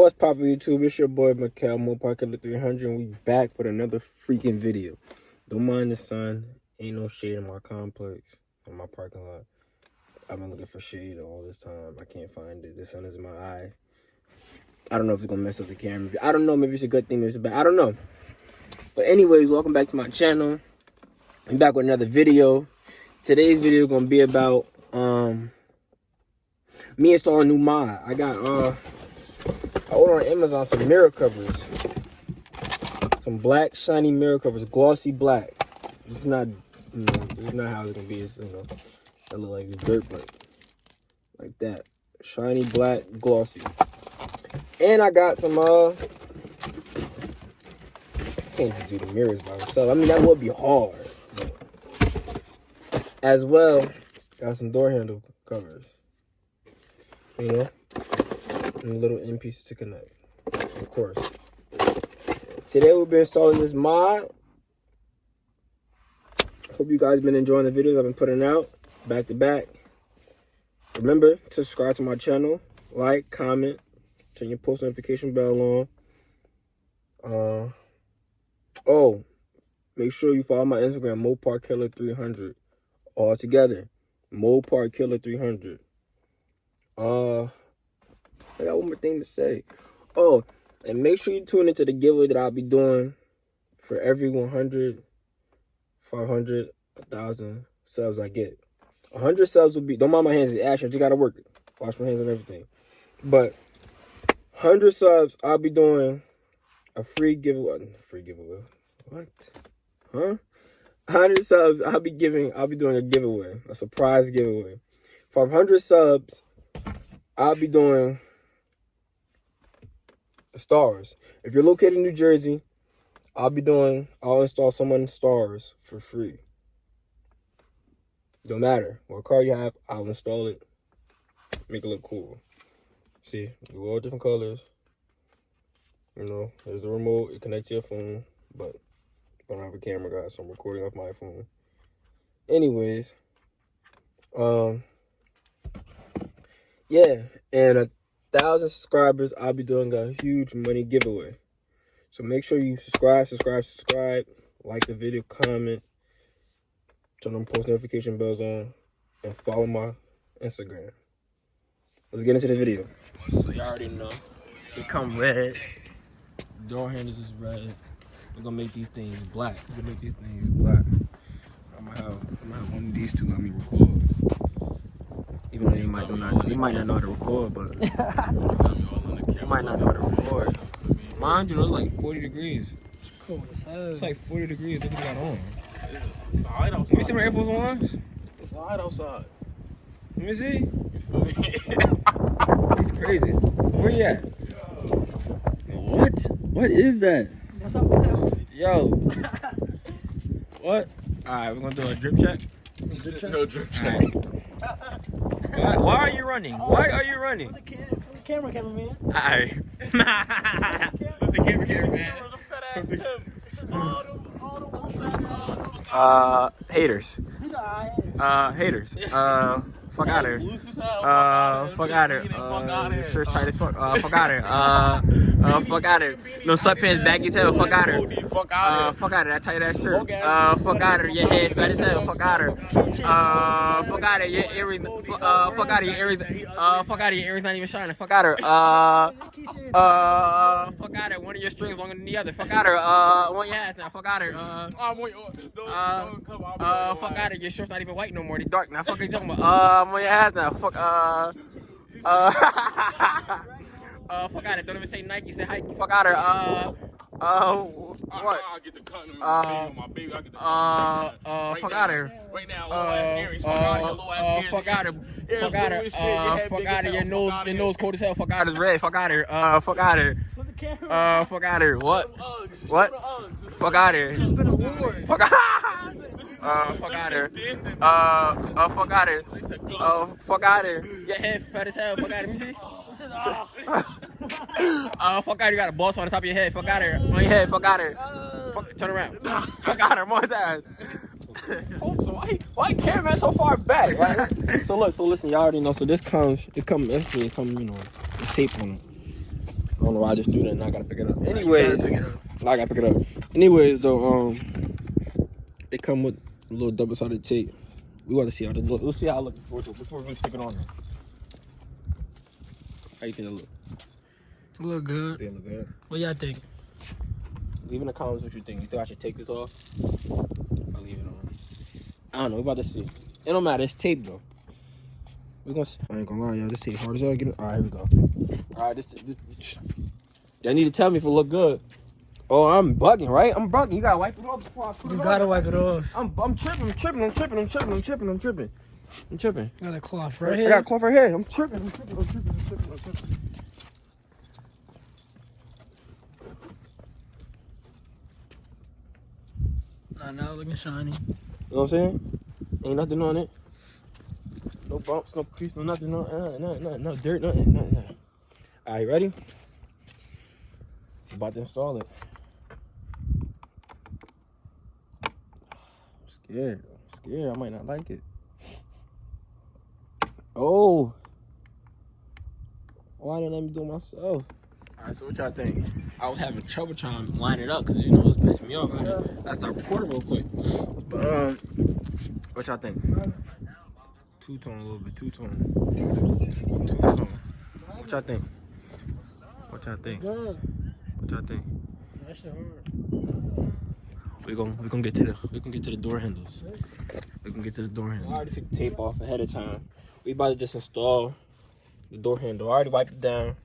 What's poppin' YouTube? It's your boy Mikhail, Mopar Killer 300, and we back with another freaking video. Don't mind the sun. Ain't no shade in my complex, in my parking lot. I've been looking for shade all this time. I can't find it. The sun is in my eye. I don't know if it's gonna mess up the camera. I don't know. Maybe it's a good thing. Maybe it's bad. I don't know. But anyways, welcome back to my channel. I'm back with another video. Today's video is gonna be about me installing a new mod. I ordered on Amazon some mirror covers. Some black shiny mirror covers, glossy black. This is not, this is not how it's gonna be. It's, I look like dirt, but like that, shiny black, glossy. And I got some can't just do the mirrors by myself. I mean, that would be hard. But as well, got some door handle covers. You know. And little end pieces to connect, of course. Today we'll be installing this mod. Hope you guys been enjoying the videos I've been putting out back to back. Remember to subscribe to my channel, like, comment, turn your post notification bell on. Oh, make sure you follow my Instagram, Mopar Killer 300, all together. Mopar Killer 300. I got one more thing to say. Oh, and make sure you tune into the giveaway that I'll be doing for every 100, 500, 1,000 subs I get. 100 subs will be, don't mind my hands, it's ash, I just gotta work it. Wash my hands and everything. But 100 subs, I'll be doing a free giveaway. What? Huh? 100 subs, I'll be doing a giveaway, a surprise giveaway. For 100 subs, I'll be doing the stars. If you're located in New Jersey, I'll install someone's stars for free. Don't matter what car you have, I'll install it. Make it look cool. See, do all different colors. You know, there's the remote, it connects to your phone, but I don't have a camera, guys, so I'm recording off my phone. Anyways, yeah, and 1,000 subscribers, I'll be doing a huge money giveaway. So make sure you subscribe, like the video, comment, turn on post notification bells on, and follow my Instagram. Let's get into the video. So you already know, they come red. Door handles is red. We're gonna make these things black. I'm gonna have one of these two let me record. Even though they might not know how to record, but they might not know how to record. Mind you, it's like 40 degrees. It's cool as hell. It's like 40 degrees. Look what I got on. It's hot outside. You see my Air Force Ones? It's hot outside. Let me see. He's crazy. Where you at? What? What is that? What's up with him? Yo. What? Alright, we're gonna do a drip check. No drip check. Right. Why are you running? Why are you running? For the cameraman. Alright. The cameraman. Haters. He's alright. Haters. Fuck out of here. Fuck out of here. Shirt's tight as fuck. Fuck out of here. Fuck out of here. No sweatpants, baggy as hell. Fuck out of here. Fuck out of here. That tight ass shirt. Fuck out of here. Your head fat as hell. Fuck out of here. Fuck out of here. Your earrings. Fuck out of your earrings. Fuck out of your earrings not even shining. Fuck out of here. Fuck out of here. One of your strings longer than the other. Fuck out of here. One of your hats now. Fuck out of here. Fuck out of here. Your shirt's not even white no more. They dark now. Fuck are you talking about? I'm on your ass now. Fuck. Fuck out of it. Don't even say Nike. Say Hike. Fuck out of it. What? I'll get the cut on my baby. I'll get the cut. Fuck out of here. Right now, low ass earrings. Fuck out of your low ass earrings. Fuck out of it. Fuck out of it. Fuck out of your nose. Your nose cold as hell. Fuck out of it. Red. Fuck out of here. Fuck out of here. Fuck out of here. What? What? Fuck out of here. Fuck out. Fuck out of here. Fuck out of here. Fuck out of here. Your head fat as hell. Fuck out of here. Let me see. Fuck out of here. You got a boss on the top of your head. Fuck out of here. On your head. Fuck out of here. Turn around. Fuck out of here. I'm on his ass. So why cameraman so far back? Right? So listen, y'all already know. So this comes, you know, with tape on it. I don't know why I just do that and I gotta pick it up. Anyways, I gotta pick it up. Anyways, though, they come with a little double-sided tape. We want to see how it look. We'll see how it looks before we stick it on there. How you think it look? Look good. Think it look good? What y'all think? Leave in the comments what you think. You think I should take this off? I'll leave it on. I don't know. We're about to see. It don't matter. It's tape, though. We're gonna. I ain't gonna lie, y'all. This tape hard as hell. Get it. All right, here we go. All right, this. Y'all need to tell me if it look good. Oh, I'm bugging, right? I'm bugging. You gotta wipe it off before I put it on. You gotta wipe it off. I'm tripping. Got a cloth I right here. got a cloth right here. I'm tripping. Now looking shiny. You know what I'm saying? Ain't nothing on it. No bumps, no crease, no nothing, no dirt, nothing. All right, ready? About to install it. I'm scared. I might not like it. Oh. Why didn't let me do it myself? All right, so what y'all think? I was having trouble trying to line it up because, you know, it was pissing me off. I start recording real quick. But, what y'all think? Two-tone a little bit. Two-tone. What y'all think? Good. What y'all think? That shit hard. We gonna get to the door handles. We can get to the door handle. I already took the tape off ahead of time. We about to just install the door handle. I already wiped it down.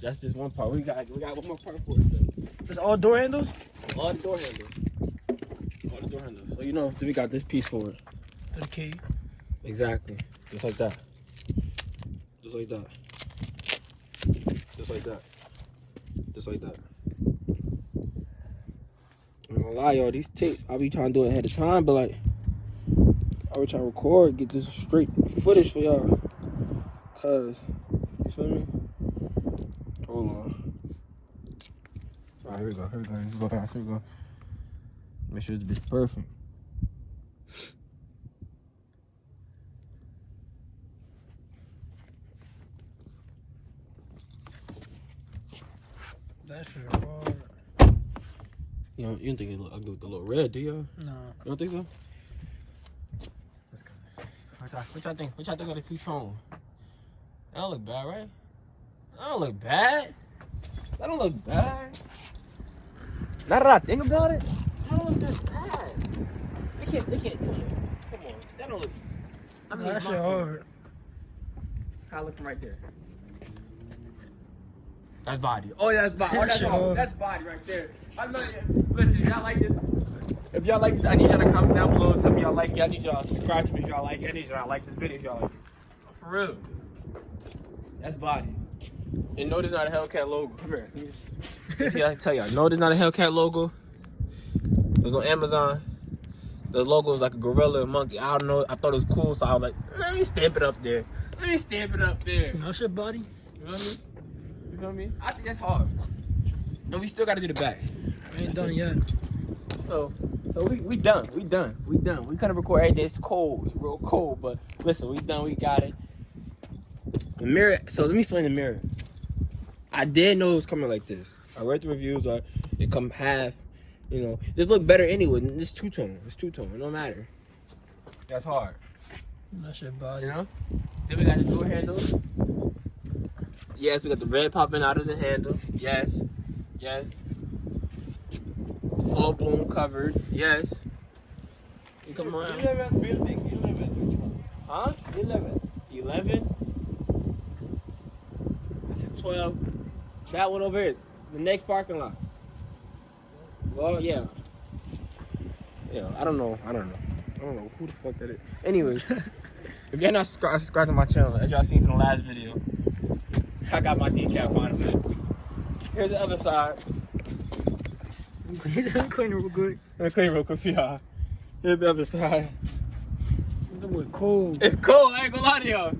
That's just one part. We got one more part for it though. It's all door handles? All the door handles. So you know, then we got this piece for it. For the key. Exactly. Just like that. I'm not gonna lie, y'all, these tapes, I be trying to do it ahead of time, but like, I was trying to record, get this straight footage for y'all. Cause, you feel me? Hold on. Alright, here we go. Let's go fast. Here we go. Make sure this bitch perfect. That shit hard. You don't think it look ugly with the little red, do you? No. You don't think so? Let's go. What y'all think? What y'all think of the two-tone? That don't look bad, right? That don't look bad. Now that I think about it, that don't look that bad. They can't do it. Come on. That don't look... I mean, That shit hard. How I look from right there? That's body. Oh, yeah, that's body. Oh, that's body. That's body right there. I know. Listen, if y'all like this, I need y'all to comment down below and tell me y'all like it. I need y'all to subscribe to me if y'all like it. I need y'all to like this video if y'all like it. For real. That's body. And no, there's not a Hellcat logo. Come here. See, I can tell y'all. No, there's not a Hellcat logo. It was on Amazon. The logo was like a gorilla, a monkey. I don't know. I thought it was cool, so I was like, let me stamp it up there. No shit, buddy. You know what I mean? I think that's hard. And we still got to do the back. I ain't done yet. So we done. We couldn't record everything. It's cold, real cold. But listen, we done. We got it. The mirror. So let me explain the mirror. I didn't know it was coming like this. I read the reviews. It come half. You know, this look better anyway. It's two-tone. It don't matter. That's hard. That shit, buddy. You know. Then we got the door handles. Yes, we got the red popping out of the handle. Yes. Full blown covered. Yes. You come around. 11 building. 11. Which one? Huh? 11? This is 12. That one over here. The next parking lot. Well, yeah. Yeah, I don't know who the fuck that is. Anyways, if you're not subscribed to my channel, as y'all seen from the last video, I got my decaf on it. Here's the other side. Clean it real good. Let me clean it real quick for y'all. Here's the other side. That boy cold. It's cold, I ain't gonna lie to y'all.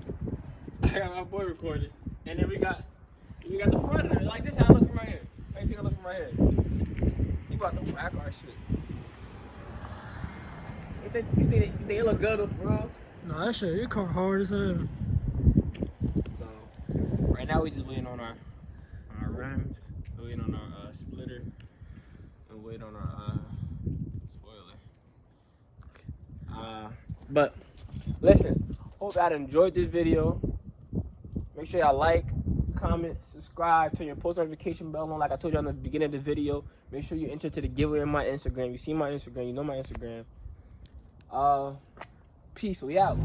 I got my boy recording. And then we got We got the front of it. Like this how I look from right here. How you think I look from right here? You about to whack our shit. You think it look good, bro? Nah, that shit, your car hard as hell. So, right now we just waiting on our rims. We're waiting on our splitter. And waiting on our spoiler. But listen, hope y'all enjoyed this video. Make sure y'all like, comment, subscribe, turn your post notification bell on like I told you in the beginning of the video. Make sure you enter to the giveaway on my Instagram. You see my Instagram, you know my Instagram. Peace, we out.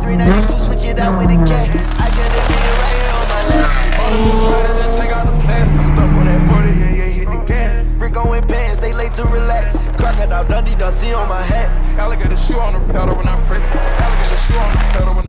392, switch it out with a cat. I got that video right here on my lap. All of this better than take out the plans. I'm stuck on that 40, yeah, hit the gas. Rick on with pants, they late to relax. Crocodile Dundee, Dusty on my hat. Alligator shoe on the pedal when I press it. Alligator shoe on the pedal when